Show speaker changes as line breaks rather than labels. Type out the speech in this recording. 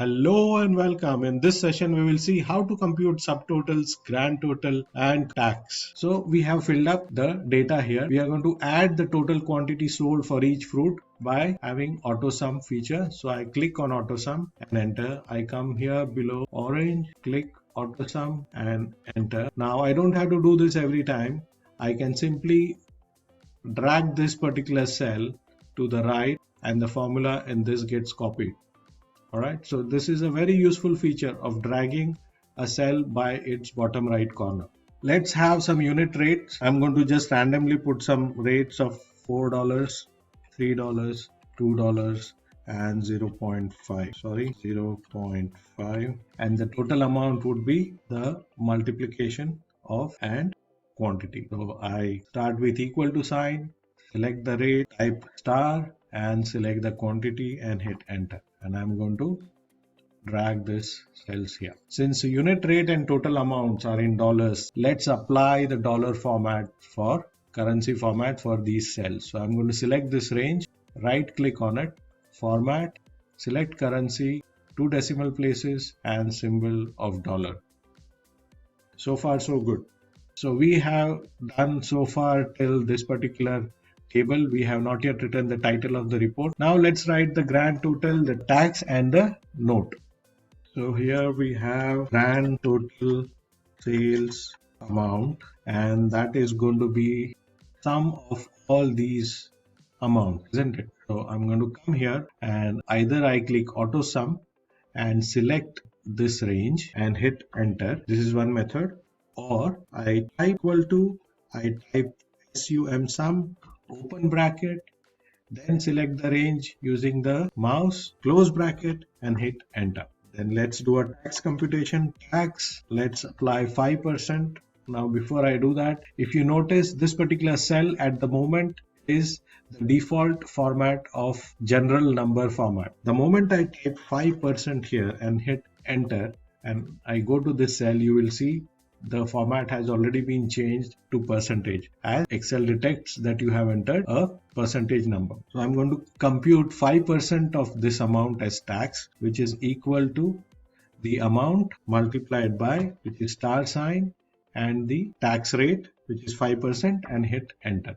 Hello and welcome. In this session, we will see how to compute subtotals, grand total, and tax. So we have filled up the data here. We are going to add the total quantity sold for each fruit by having auto sum feature. So I click on auto sum and enter. I come here below orange, click auto sum and enter. Now I don't have to do this every time. I can simply drag this particular cell to the right and the formula in this gets copied. Alright, so this is a very useful feature of dragging a cell by its bottom right corner. Let's have some unit rates. I'm going to just randomly put some rates of $4, $3, $2 and 0.5. Sorry, 0.5. And the total amount would be the multiplication of and quantity. So I start with equal to sign, select the rate, type star and select the quantity and hit enter. And I'm going to drag this cells here. Since unit rate and total amounts are in dollars, let's apply the dollar format for currency format for these cells. So I'm going to select this range, right click on it, format, select currency, 2 decimal places and symbol of dollar. So far so good. So we have done so far till this particular table. We have not yet written the title of the report. Now let's write the grand total, the tax and the note. So here we have grand total sales amount and that is going to be sum of all these amounts, isn't it? So I'm going to come here and either I click auto sum and select this range and hit enter. This is one method. Or I type equal to, I type sum sum, open bracket, then select the range using the mouse, close bracket and hit enter. Then let's do a tax computation. Tax, let's apply 5%. Now before I do that, if you notice this particular cell at the moment is the default format of general number format. The moment I type 5% here and hit enter and I go to this cell, you will see the format has already been changed to percentage as Excel detects that you have entered a percentage number. So I'm going to compute 5% of this amount as tax, which is equal to the amount multiplied by, which is star sign, and the tax rate, which is 5%, and hit enter.